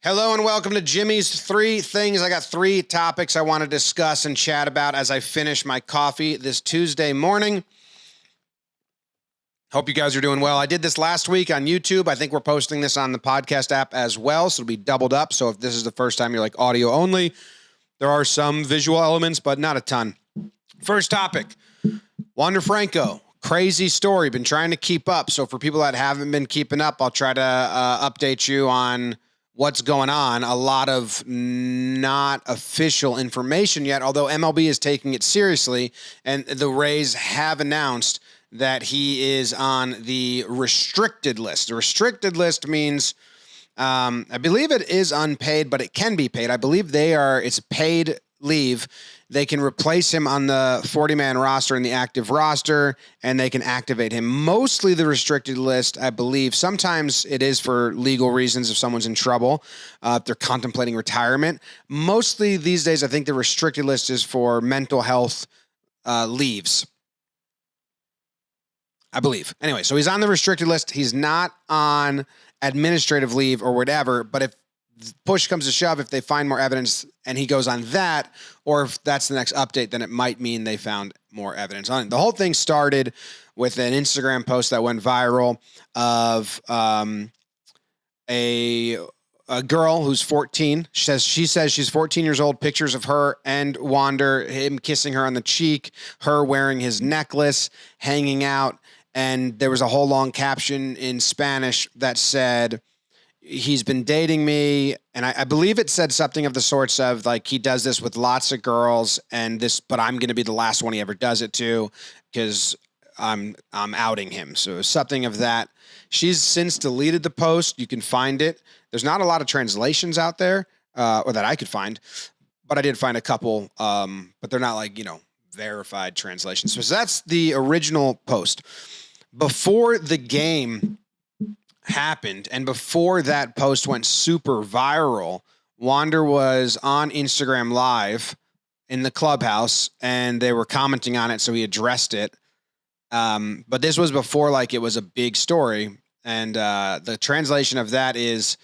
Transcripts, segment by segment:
Hello and welcome to Jimmy's Three Things. I got three topics I want to discuss and chat about as I finish my coffee this Tuesday morning. Hope you guys are doing well. I did this last week on YouTube. I think we're posting this on the podcast app as well, so it'll be doubled up. So if this is the first time you're like audio only, there are some visual elements, but not a ton. First topic, Wander Franco. Crazy story. Been trying to keep up. So for people that haven't been keeping up, I'll try to update you on what's going on. A lot of not official information yet, although MLB is taking it seriously, and the Rays have announced that he is on the restricted list. The restricted list means, I believe it is unpaid, but it can be paid. I believe it's paid leave. They can replace him on the 40-man roster in the active roster, and they can activate him. Mostly the restricted list, I believe. Sometimes it is for legal reasons if someone's in trouble, if they're contemplating retirement. Mostly these days, I think the restricted list is for mental health leaves, I believe. Anyway, so he's on the restricted list. He's not on administrative leave or whatever, but if push comes to shove, if they find more evidence and he goes on that, or if that's the next update, then it might mean they found more evidence on it. The whole thing started with an Instagram post that went viral of a girl who's 14. She says she's 14 years old. Pictures of her and Wander, him kissing her on the cheek, her wearing his necklace, hanging out. And there was a whole long caption in Spanish that said, he's been dating me, and I believe it said something of the sorts of like, he does this with lots of girls, but I'm going to be the last one he ever does it to because I'm outing him. So something of that. She's since deleted the post. You can find it. There's not a lot of translations out there, or that I could find, but I did find a couple, but they're not like, verified translations. So that's the original post. Before the game happened, and before that post went super viral, Wander was on Instagram Live in the clubhouse, and they were commenting on it, so he addressed it. But this was before it was a big story, and the translation of that is,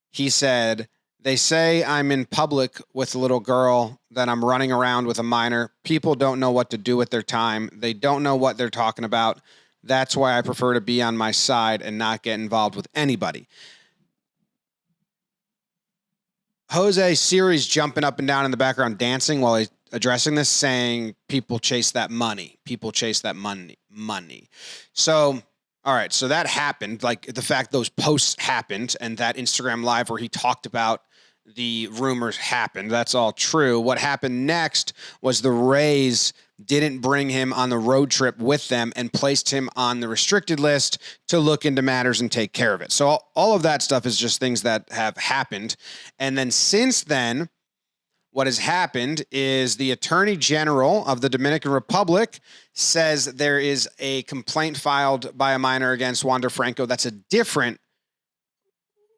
he said, "They say I'm in public with a little girl, that I'm running around with a minor. People don't know what to do with their time. They don't know what they're talking about. That's why I prefer to be on my side and not get involved with anybody." Jose Siri's jumping up and down in the background, dancing while he's addressing this, saying, people chase that money. People chase that money. So, all right, so that happened. The fact those posts happened and that Instagram Live where he talked about the rumors happened, that's all true. What happened next was the Rays didn't bring him on the road trip with them and placed him on the restricted list to look into matters and take care of it. So all of that stuff is just things that have happened. And then since then, what has happened is the Attorney General of the Dominican Republic says there is a complaint filed by a minor against Wander Franco that's a different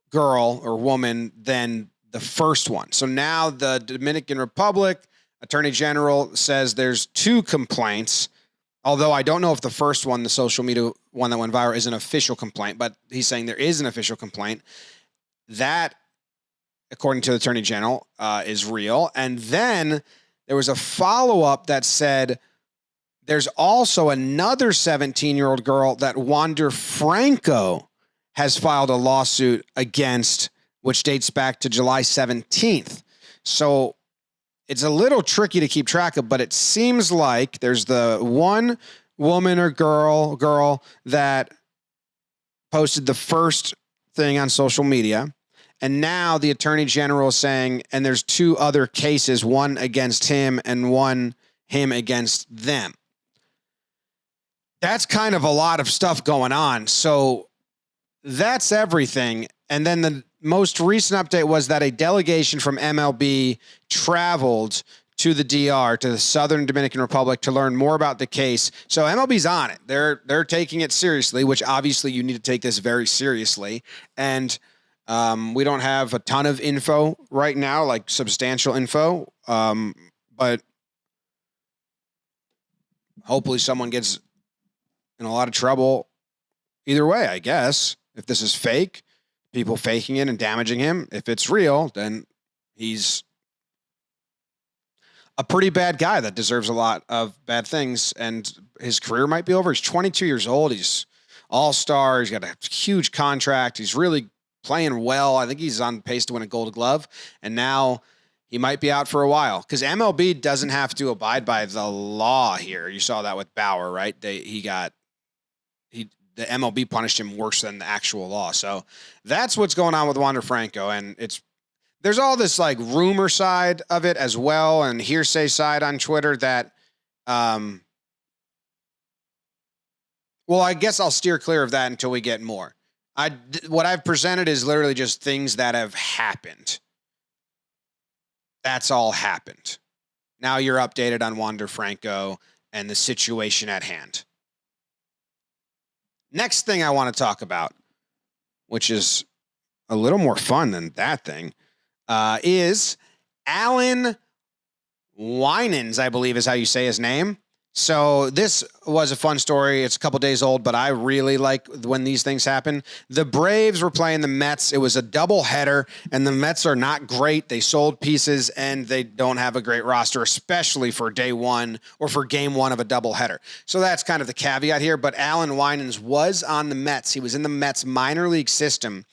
girl or woman than the first one. So now the Dominican Republic Attorney General says there's two complaints, although I don't know if the first one, the social media one that went viral, is an official complaint, but he's saying there is an official complaint. That, according to the Attorney General, is real. And then there was a follow-up that said there's also another 17-year-old girl that Wander Franco has filed a lawsuit against, which dates back to July 17th. So it's a little tricky to keep track of, but it seems like there's the one woman or girl that posted the first thing on social media. And now the Attorney General is saying, and there's two other cases, one against him and one him against them. That's kind of a lot of stuff going on. So that's everything. And then the most recent update was that a delegation from MLB traveled to the DR, to the Southern Dominican Republic, to learn more about the case. So MLB's on it. They're taking it seriously, which obviously you need to take this very seriously. And we don't have a ton of info right now, like substantial info, but hopefully someone gets in a lot of trouble either way, I guess. If this is fake, people faking it and damaging him. If it's real, then he's a pretty bad guy that deserves a lot of bad things, and his career might be over. He's 22 years old. He's all-star. He's got a huge contract. He's really playing well. I think he's on pace to win a Gold Glove, and now he might be out for a while because MLB doesn't have to abide by the law here. You saw that with Bauer, right? The MLB punished him worse than the actual law. So that's what's going on with Wander Franco, and there's all this like rumor side of it as well and hearsay side on Twitter that, well, I guess I'll steer clear of that until we get more. What I've presented is literally just things that have happened. That's all happened. Now you're updated on Wander Franco and the situation at hand. Next thing I want to talk about, which is a little more fun than that thing, is Allan Winans, I believe is how you say his name. So this was a fun story. It's a couple days old, but I really like when these things happen. The Braves were playing the Mets. It was a doubleheader, and the Mets are not great. They sold pieces, and they don't have a great roster, especially for day one or for game one of a doubleheader. So that's kind of the caveat here. But Allan Winans was on the Mets. He was in the Mets minor league system.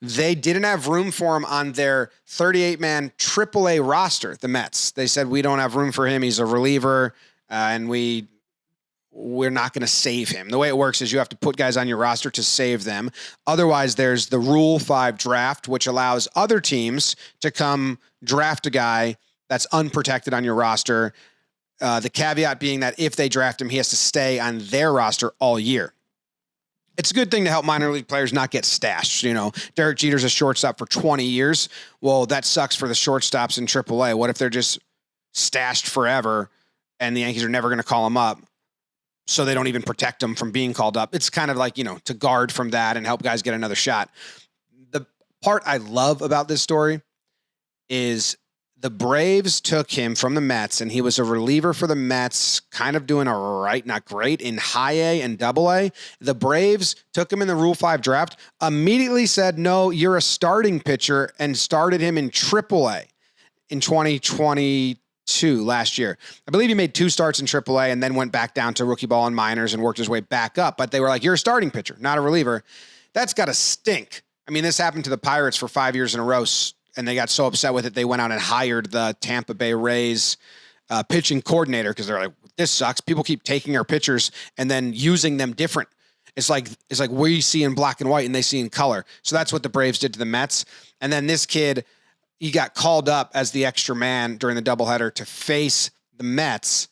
They didn't have room for him on their 38-man AAA roster, the Mets. They said, we don't have room for him. He's a reliever. And we're not going to save him. The way it works is you have to put guys on your roster to save them. Otherwise, there's the Rule 5 draft, which allows other teams to come draft a guy that's unprotected on your roster. The caveat being that if they draft him, he has to stay on their roster all year. It's a good thing to help minor league players not get stashed. You know, Derek Jeter's a shortstop for 20 years. Well, that sucks for the shortstops in AAA. What if they're just stashed forever? And the Yankees are never going to call him up, so they don't even protect him from being called up. It's kind of like, to guard from that and help guys get another shot. The part I love about this story is the Braves took him from the Mets, and he was a reliever for the Mets, kind of doing all right, not great, in high A and double A. The Braves took him in the Rule 5 draft, immediately said, no, you're a starting pitcher, and started him in triple A in 2022 last year. I believe he made 2 starts in AAA and then went back down to rookie ball and minors and worked his way back up. But they were like, you're a starting pitcher, not a reliever. That's got to stink. I mean, this happened to the Pirates for 5 years in a row, and they got so upset with it, they went out and hired the Tampa Bay Rays pitching coordinator because they're like, this sucks. People keep taking our pitchers and then using them different. It's like we see in black and white and they see in color. So that's what the Braves did to the Mets. And then this kid, he got called up as the extra man during the doubleheader to face the Mets,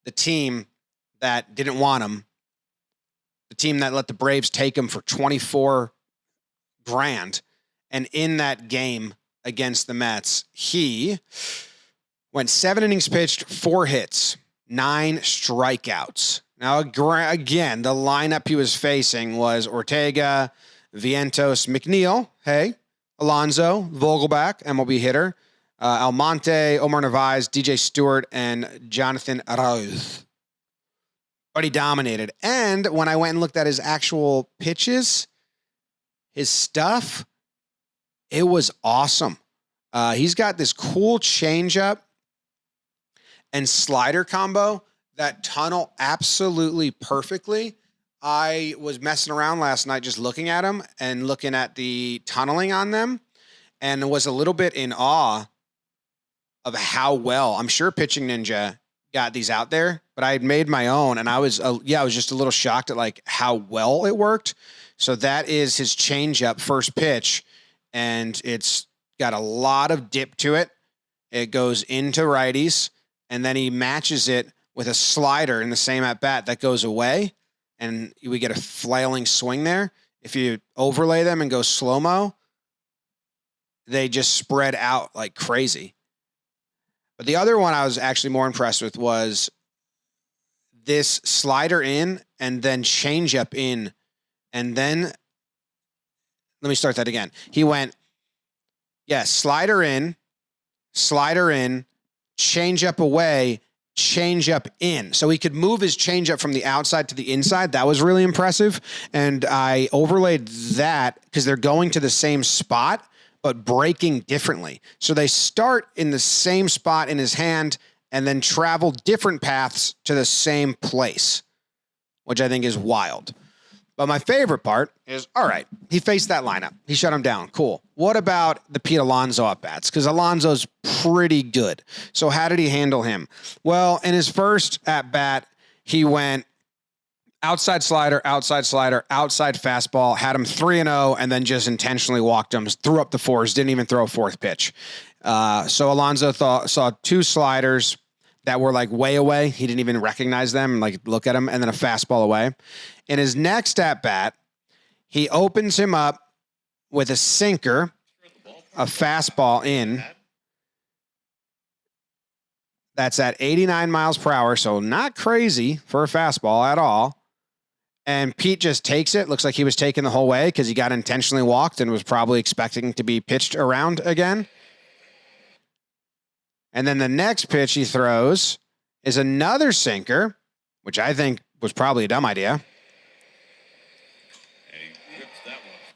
the team that didn't want him, the team that let the Braves take him for $24,000. And in that game against the Mets, he went 7 innings pitched, 4 hits, 9 strikeouts. Now, again, the lineup he was facing was Ortega, Vientos, McNeil, Alonso, Vogelback, MLB hitter, Almonte, Omar Narvaez, DJ Stewart, and Jonathan Arauz. But he dominated. And when I went and looked at his actual pitches, his stuff, it was awesome. He's got this cool changeup and slider combo that tunnel absolutely perfectly. I was messing around last night just looking at them and looking at the tunneling on them and was a little bit in awe of how well, I'm sure Pitching Ninja got these out there, but I had made my own and I was just a little shocked at like how well it worked. So that is his changeup first pitch, and it's got a lot of dip to it. It goes into righties, and then he matches it with a slider in the same at bat that goes away. And we get a flailing swing there. If you overlay them and go slow-mo, they just spread out like crazy. But the other one I was actually more impressed with was this slider in and then change up in. And then, let me start that again. He went, slider in, change up away, changeup in. So he could move his changeup from the outside to the inside. That was really impressive. And I overlaid that because they're going to the same spot, but breaking differently. So they start in the same spot in his hand and then travel different paths to the same place, which I think is wild. But my favorite part is, all right, he faced that lineup. He shut him down. Cool. What about the Pete Alonso at-bats? Because Alonso's pretty good. So how did he handle him? Well, in his first at-bat, he went outside slider, outside fastball, had him 3-0, and then just intentionally walked him, threw up the fours, didn't even throw a fourth pitch. So Alonso saw two sliders that were like way away. He didn't even recognize them, like look at him, and then a fastball away. In his next at-bat, he opens him up with a sinker, a fastball in. That's at 89 miles per hour, so not crazy for a fastball at all. And Pete just takes it. Looks like he was taken the whole way because he got intentionally walked and was probably expecting to be pitched around again. And then the next pitch he throws is another sinker, which I think was probably a dumb idea.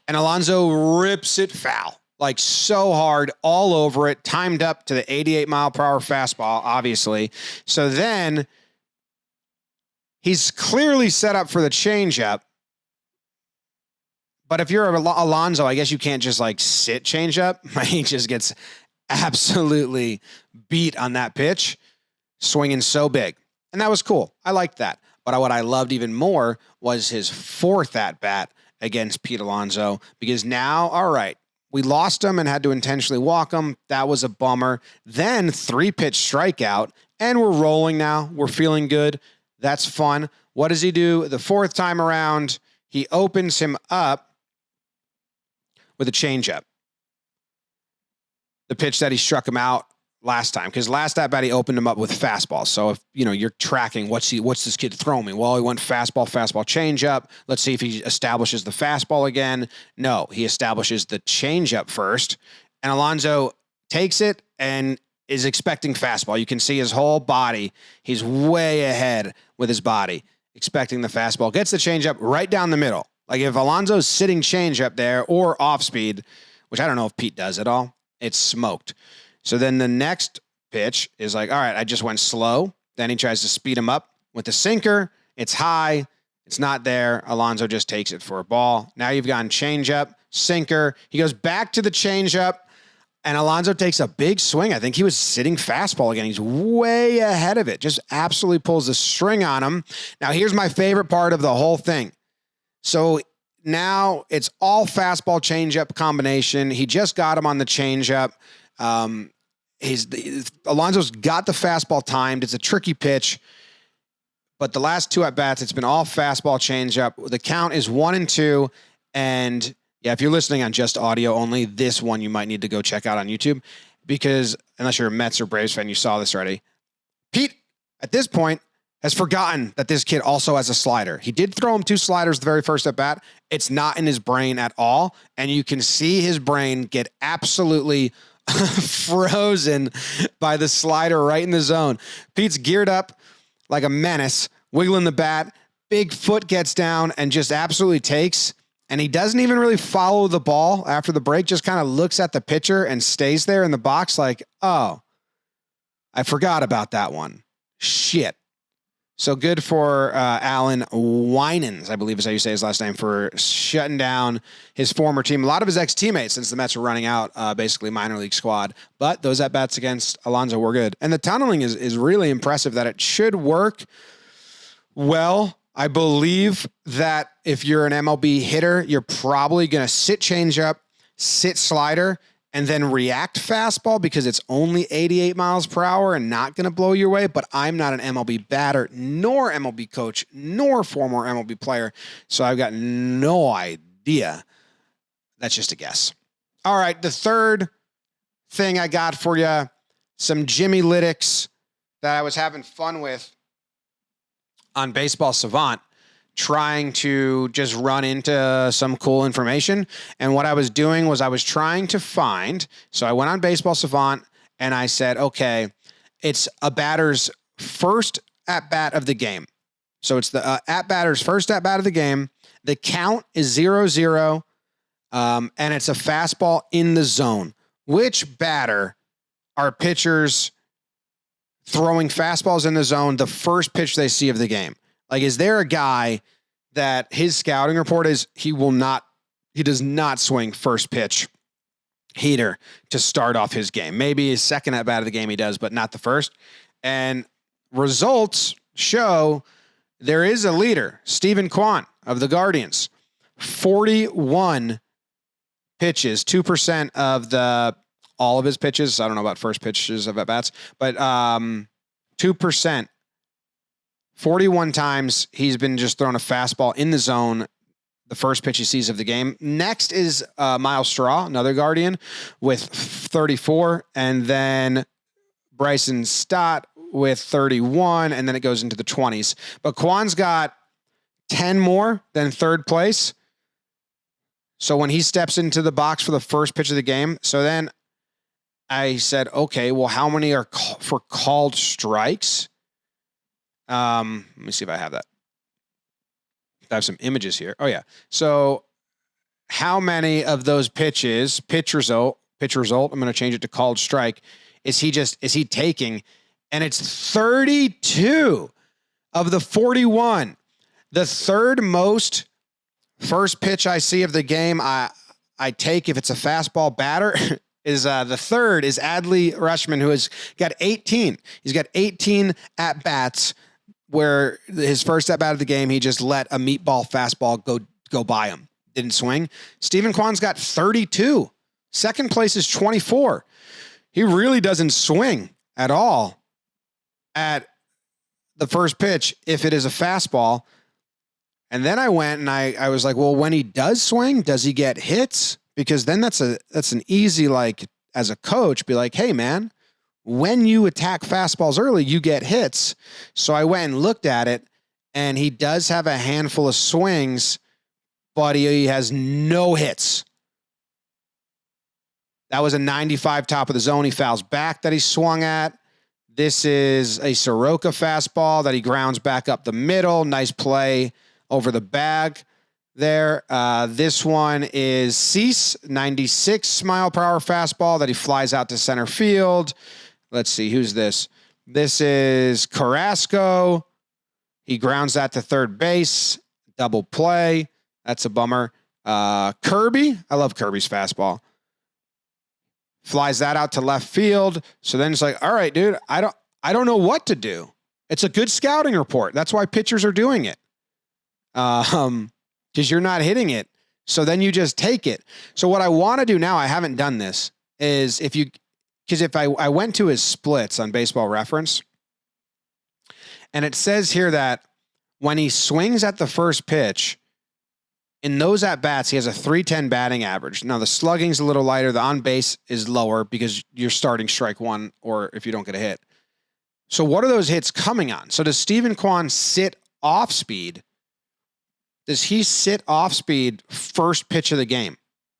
And Alonso rips it foul, like so hard, all over it, timed up to the 88 mile per hour fastball, obviously. So then he's clearly set up for the changeup. But if you're Alonso, I guess you can't just like sit changeup. He just gets absolutely beat on that pitch, swinging so big. And that was cool. I liked that. But what I loved even more was his fourth at-bat against Pete Alonso, because now, all right, we lost him and had to intentionally walk him. That was a bummer. Then 3-pitch strikeout, and we're rolling now. We're feeling good. That's fun. What does he do? The fourth time around, he opens him up with a changeup. The pitch that he struck him out last time, because last at bat he opened him up with fastball. So if you're tracking what's this kid throwing me? Well, he went fastball, changeup. Let's see if he establishes the fastball again. No, he establishes the changeup first, and Alonso takes it and is expecting fastball. You can see his whole body. He's way ahead with his body, expecting the fastball. Gets the changeup right down the middle. Like if Alonso's sitting changeup there or off speed, which I don't know if Pete does at all, it's smoked. So then the next pitch is like, all right, I just went slow. Then he tries to speed him up with the sinker. It's high. It's not there. Alonso just takes it for a ball. Now you've gone changeup, sinker. He goes back to the changeup, and Alonso takes a big swing. I think he was sitting fastball again. He's way ahead of it. Just absolutely pulls the string on him. Now here's my favorite part of the whole thing. So now it's all fastball changeup combination. He just got him on the changeup. Alonso's got the fastball timed. It's a tricky pitch, but the last two at bats, it's been all fastball changeup. The count is 1-2. And yeah, if you're listening on just audio only, this one you might need to go check out on YouTube, because unless you're a Mets or Braves fan, you saw this already. Pete, at this point, has forgotten that this kid also has a slider. He did throw him 2 sliders the very first at bat. It's not in his brain at all. And you can see his brain get absolutely frozen by the slider right in the zone. Pete's geared up like a menace, wiggling the bat. Big foot gets down and just absolutely takes. And he doesn't even really follow the ball after the break, just kind of looks at the pitcher and stays there in the box like, oh, I forgot about that one. Shit. So good for Allan Winans, I believe is how you say his last name, for shutting down his former team. A lot of his ex-teammates, since the Mets were running out, basically minor league squad. But those at-bats against Alonso were good. And the tunneling is really impressive that it should work well. I believe that if you're an MLB hitter, you're probably going to sit changeup, sit slider, and then react fastball because it's only 88 miles per hour and not going to blow your way. But I'm not an MLB batter, nor MLB coach, nor former MLB player. So I've got no idea. That's just a guess. All right. The third thing I got for you, some Jimmy Lytics that I was having fun with on Baseball Savant, trying to just run into some cool information. And what I was doing was I was trying to find, so I went on Baseball Savant and I said, okay, it's a batter's first at bat of the game. So it's the at batter's first at bat of the game. The count is 0-0, and it's a fastball in the zone. Which batter are pitchers throwing fastballs in the zone the first pitch they see of the game? Like, is there a guy that his scouting report is he does not swing first pitch heater to start off his game? Maybe his second at bat of the game he does, but not the first. And results show there is a leader, Stephen Kwan of the Guardians, 41 pitches, 2% of all of his pitches. I don't know about first pitches of at bats, but 2%. 41 times he's been just throwing a fastball in the zone the first pitch he sees of the game. Next is Miles Straw, another Guardian, with 34. And then Bryson Stott with 31. And then it goes into the 20s. But Kwan's got 10 more than third place. So when he steps into the box for the first pitch of the game, so then I said, okay, well, how many are for called strikes? Let me see if I have that. I have some images here. Oh yeah. So how many of those pitches, pitch result, I'm going to change it to called strike, is he taking? And it's 32 of the 41. The third most first pitch I see of the game, I take if it's a fastball batter is the third is Adley Rutschman, who has got 18. He's got 18 at bats where his first at bat of the game, he just let a meatball fastball go by him. Didn't swing. Stephen Kwan's got 32. Second place is 24. He really doesn't swing at all at the first pitch if it is a fastball. And then I went and I was like, well, when he does swing, does he get hits? Because then that's an easy, like, as a coach, be like, hey man, when you attack fastballs early, you get hits. So I went and looked at it, and he does have a handful of swings, but he has no hits. That was a 95 top of the zone. He fouls back that he swung at. This is a Soroka fastball that he grounds back up the middle. Nice play over the bag there. This one is Cease, 96 mile per hour fastball that he flies out to center field. Let's see, who's this? This is Carrasco. He grounds that to third base. Double play. That's a bummer. Kirby. I love Kirby's fastball. Flies that out to left field. So then it's like, all right, dude, I don't know what to do. It's a good scouting report. That's why pitchers are doing it. Because you're not hitting it. So then you just take it. So what I want to do now, I haven't done this, is if I went to his splits on Baseball Reference, and it says here that when he swings at the first pitch, in those at-bats, he has a .310 batting average. Now, the slugging's a little lighter. The on-base is lower because you're starting strike one or if you don't get a hit. So what are those hits coming on? So does Stephen Kwan sit off speed? Does he sit off speed first pitch of the game?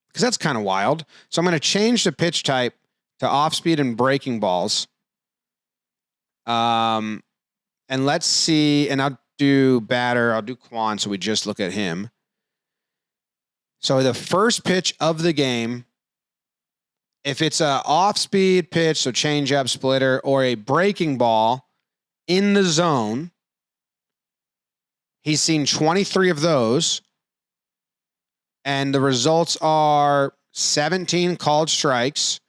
Because that's kind of wild. So I'm going to change the pitch type to off speed and breaking balls. And let's see, and I'll do batter. I'll do Kwan, so we just look at him. So the first pitch of the game, if it's a off-speed pitch, so change-up, splitter, or a breaking ball in the zone, he's seen 23 of those, and the results are 17 called strikes.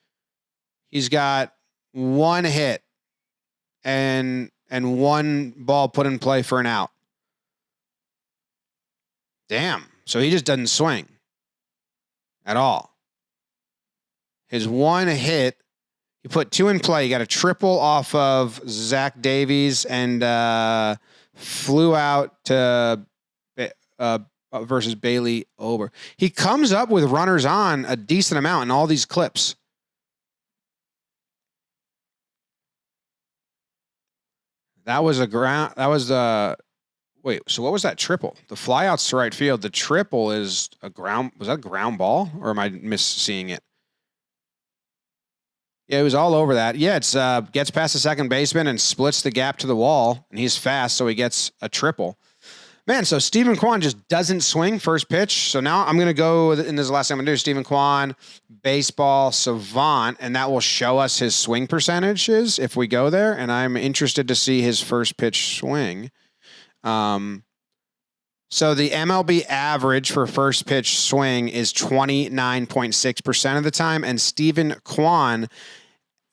He's got one hit and one ball put in play for an out. Damn. So he just doesn't swing at all. His one hit, he put two in play. He got a triple off of Zach Davies and flew out to versus Bailey Ober. He comes up with runners on a decent amount in all these clips. That was a ground. That was wait. So what was that triple? The flyouts to right field. The triple is a ground. Was that a ground ball, or am I misseeing it? Yeah, it was all over that. Yeah, it's gets past the second baseman and splits the gap to the wall, and he's fast, so he gets a triple. Man, so Stephen Kwan just doesn't swing first pitch. So now I'm going to go, and this is the last thing I'm going to do, Stephen Kwan, baseball savant, and that will show us his swing percentages if we go there, and I'm interested to see his first pitch swing. So the MLB average for first pitch swing is 29.6% of the time, and Stephen Kwan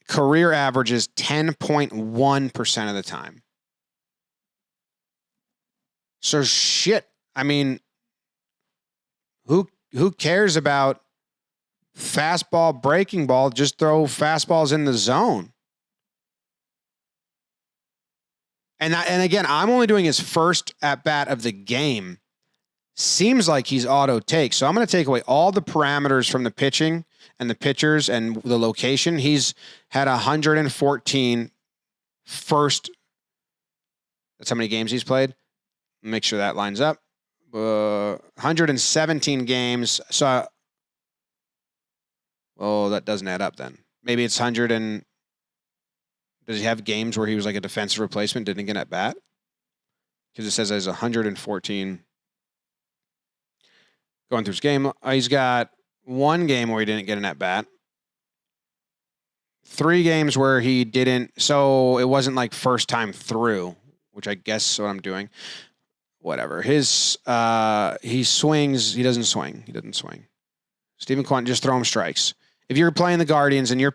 career average is 10.1% of the time. So shit. I mean, who cares about fastball, breaking ball? Just throw fastballs in the zone. And again, I'm only doing his first at bat of the game. Seems like he's auto take. So I'm going to take away all the parameters from the pitching and the pitchers and the location. He's had 114 first. That's how many games he's played. Make sure that lines up. 117 games. So, that doesn't add up then. Maybe it's 100 and... Does he have games where he was like a defensive replacement, didn't get at bat? Because it says there's 114. Going through his game, he's got one game where he didn't get an at bat. 3 games where he didn't. So it wasn't like first time through, which I guess is what I'm doing. Whatever. He swings. He doesn't swing. Stephen Kwan, just throw him strikes. If you're playing the Guardians and your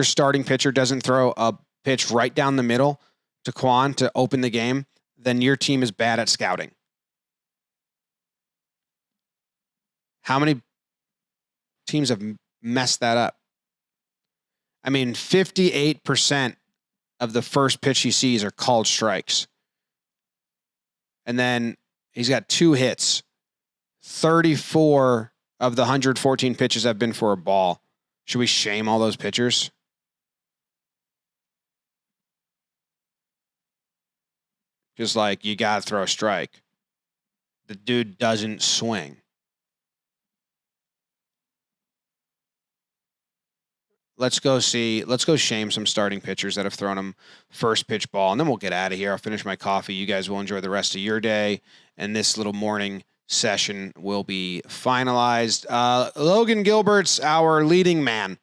starting pitcher doesn't throw a pitch right down the middle to Kwan to open the game, then your team is bad at scouting. How many teams have messed that up? I mean, 58% of the first pitch he sees are called strikes. And then he's got 2 hits. 34 of the 114 pitches have been for a ball. Should we shame all those pitchers? Just like, you got to throw a strike. The dude doesn't swing. Let's go shame some starting pitchers that have thrown him first pitch ball, and then we'll get out of here. I'll finish my coffee. You guys will enjoy the rest of your day, and this little morning session will be finalized. Logan Gilbert's our leading man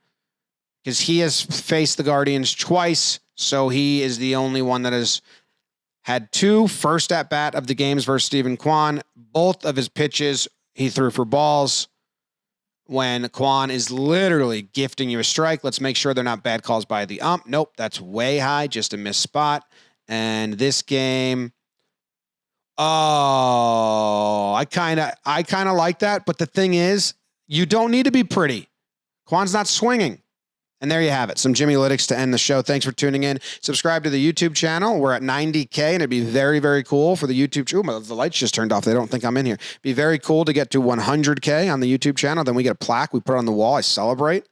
because he has faced the Guardians twice, so he is the only one that has had 2 first at bat of the games versus Stephen Kwan. Both of his pitches he threw for balls. When Kwan is literally gifting you a strike, let's make sure they're not bad calls by the ump. Nope, that's way high, just a missed spot. And this game, I kind of like that. But the thing is, you don't need to be pretty. Kwan's not swinging. And there you have it. Some Jimmy Lytics to end the show. Thanks for tuning in. Subscribe to the YouTube channel. We're at 90K, and it'd be very, very cool for the YouTube channel. The lights just turned off. They don't think I'm in here. It'd be very cool to get to 100K on the YouTube channel. Then we get a plaque. We put it on the wall. I celebrate.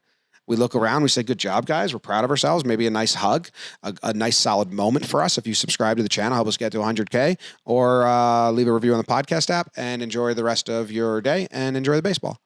We look around. We say, good job, guys. We're proud of ourselves. Maybe a nice hug, a nice solid moment for us. If you subscribe to the channel, help us get to 100K, or leave a review on the podcast app, and enjoy the rest of your day and enjoy the baseball.